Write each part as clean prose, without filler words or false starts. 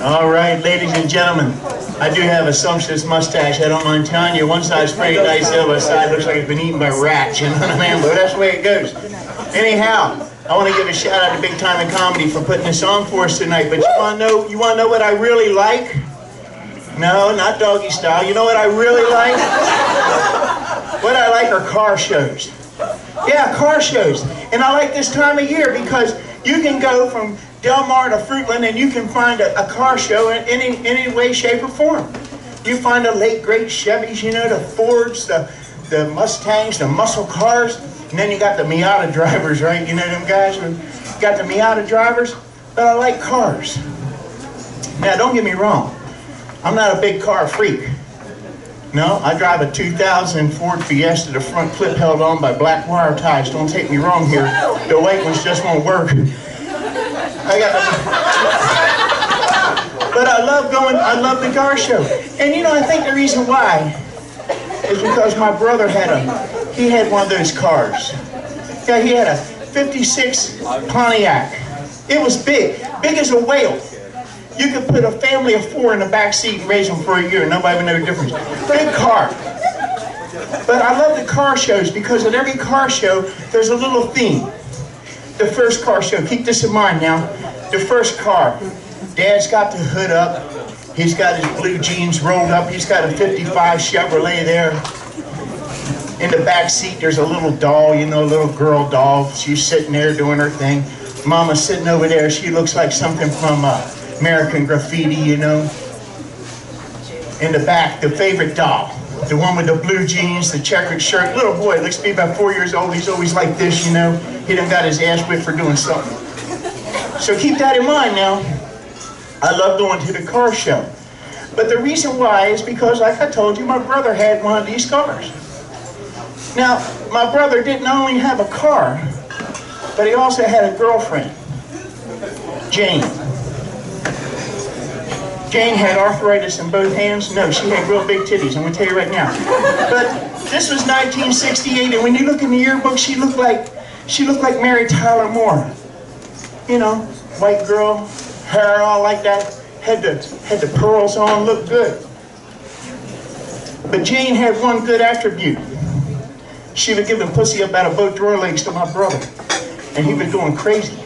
All right, ladies and gentlemen, I do have a sumptuous mustache. I don't mind telling you. One side's pretty nice, the other side looks like it's been eaten by rats, you know what I mean? But that's the way it goes. Anyhow, I want to give a shout out to Big Time in Comedy for putting this on for us tonight. But you want to know what I really like? No, not doggy style. You know what I really like? What I like are car shows. Yeah, car shows. And I like this time of year because you can go from Del Mar to Fruitland and you can find a car show in any way, shape, or form. You find the late great Chevys, you know, the Fords, the Mustangs, the muscle cars, and then you got the Miata drivers, right? You know them guys who got the Miata drivers? But I like cars. Now, don't get me wrong. I'm not a big car freak. No, I drive a 2000 Ford Fiesta, the front clip held on by black wire ties. Don't take me wrong here. The white ones just won't work. But I love the car show. And you know, I think the reason why is because my brother he had one of those cars. Yeah, he had a 56 Pontiac. It was big as a whale. You could put a family of 4 in the back seat and raise them for a year. Nobody would know the difference. Big car. But I love the car shows because at every car show, there's a little theme. The first car show, keep this in mind now. The first car, Dad's got the hood up. He's got his blue jeans rolled up. He's got a 55 Chevrolet there. In the back seat, there's a little doll, you know, a little girl doll. She's sitting there doing her thing. Mama's sitting over there. She looks like something from American Graffiti, you know. In the back, the favorite doll. The one with the blue jeans, the checkered shirt. Little boy, looks to be about 4 years old. He's always like this, you know. He done got his ass whipped for doing something. So keep that in mind now. I love going to the car show. But the reason why is because, like I told you, my brother had one of these cars. Now, my brother didn't only have a car, but he also had a girlfriend, Jane. Jane had arthritis in both hands. No, she had real big titties, I'm going to tell you right now. But this was 1968, and when you look in the yearbook, she looked like Mary Tyler Moore. You know, white girl, hair all like that, had the pearls on, looked good. But Jane had one good attribute. She was giving pussy about both drawer legs to my brother, and he was going crazy.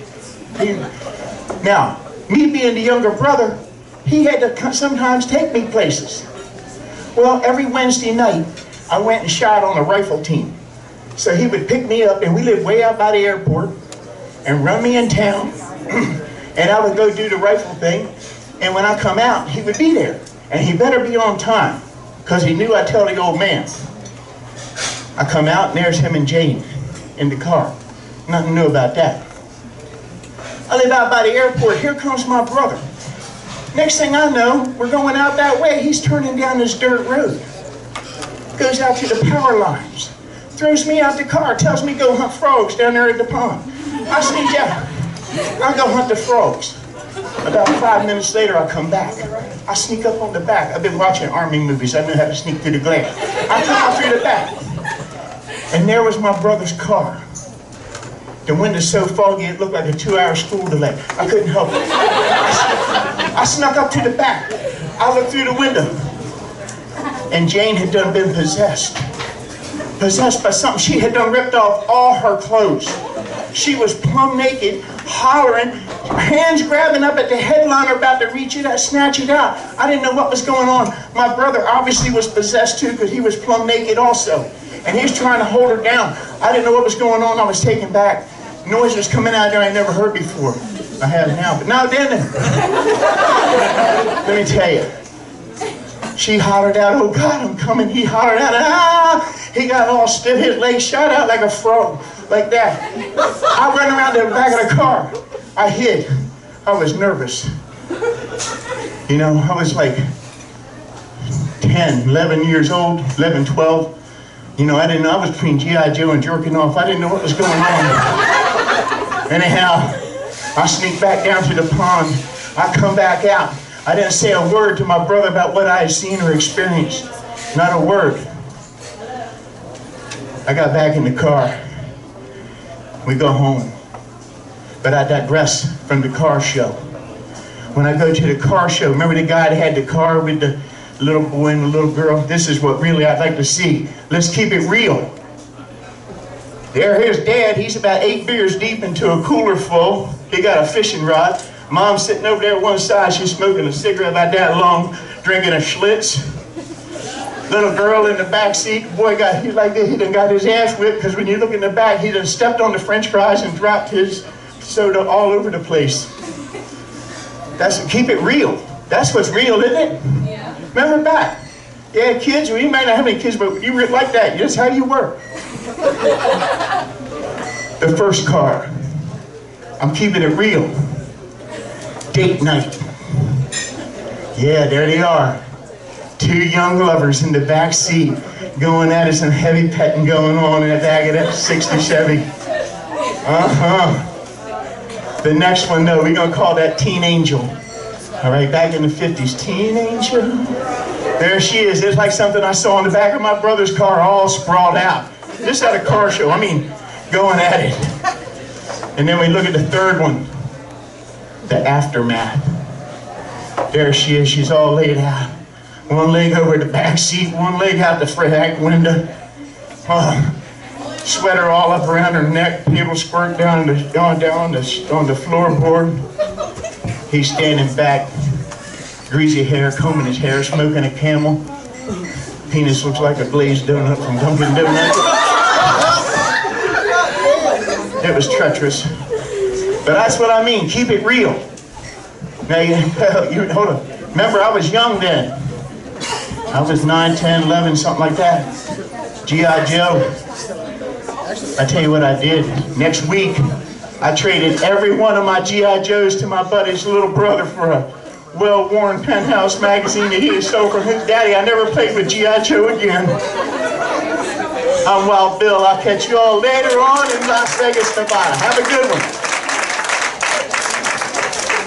Now, me being the younger brother, he had to sometimes take me places. Well, every Wednesday night, I went and shot on the rifle team. So he would pick me up, and we lived way out by the airport, and run me in town, and I would go do the rifle thing, and when I come out, he would be there. And he better be on time, because he knew I'd tell the old man. I come out, and there's him and Jane in the car. Nothing new about that. I live out by the airport. Here comes my brother. Next thing I know, we're going out that way. He's turning down this dirt road. Goes out to the power lines. Throws me out the car. Tells me go hunt frogs down there at the pond. I sneak out. I go hunt the frogs. About 5 minutes later, I come back. I sneak up on the back. I've been watching Army movies. I know how to sneak through the glass. I come out through the back. And there was my brother's car. The window's so foggy, it looked like a 2-hour school delay. I couldn't help it. I snuck up to the back. I looked through the window. And Jane had done been possessed. Possessed by something. She had done ripped off all her clothes. She was plumb naked, hollering, hands grabbing up at the headliner, about to reach it out, snatch it out. I didn't know what was going on. My brother obviously was possessed too, because he was plumb naked also. And he was trying to hold her down. I didn't know what was going on. I was taken back. Noise was coming out there I never heard before. I have now, but now then. Let me tell you. She hollered out, "Oh God, I'm coming." He hollered out, "Ah!" He got all stiff, his legs shot out like a frog, like that. I ran around to the back of the car. I hid. I was nervous. You know, I was like 10, 11 years old, 11, 12. You know, I didn't know. I was between G.I. Joe and jerking off. I didn't know what was going on. Anyhow, I sneaked back down to the pond. I come back out. I didn't say a word to my brother about what I had seen or experienced. Not a word. I got back in the car. We go home. But I digress from the car show. when I go to the car show. Remember the guy that had the car with the little boy and the little girl? This is what really I'd like to see. Let's keep it real. Here's Dad. He's about 8 beers deep into a cooler full. He got a fishing rod. Mom's sitting over there one side. She's smoking a cigarette about that long, drinking a Schlitz. Little girl in the back seat. Boy he's like this. He done got his ass whipped because when you look in the back, he done stepped on the French fries and dropped his soda all over the place. Keep it real. That's what's real, isn't it? Yeah. Remember back. Yeah, kids, well, you might not have any kids, but you were like that. That's how you were. The first car. I'm keeping it real. Date night. Yeah, there they are. 2 young lovers in the back seat going at it, some heavy petting going on in the back of that 60 Chevy. The next one, though, we're going to call that Teen Angel. All right, back in the 50s. Teen Angel. There she is. It's like something I saw in the back of my brother's car, all sprawled out. Just at a car show. I mean, going at it. And then we look at the third one. The aftermath. There she is. She's all laid out. One leg over the back seat, one leg out the back window. Sweater all up around her neck, people squirt down on the floorboard. He's standing back, greasy hair, combing his hair, smoking a Camel. Penis looks like a glazed donut from Dunkin' Donuts. It was treacherous. But that's what I mean, keep it real. Now, hold on. Remember, I was young then. I was 9, 10, 11, something like that. G.I. Joe. I tell you what I did. Next week, I traded every one of my G.I. Joes to my buddy's little brother for a well-worn Penthouse magazine that he had stole from his daddy. I never played with G.I. Joe again. I'm Wild Bill. I'll catch you all later on in Las Vegas, Nevada. Have a good one.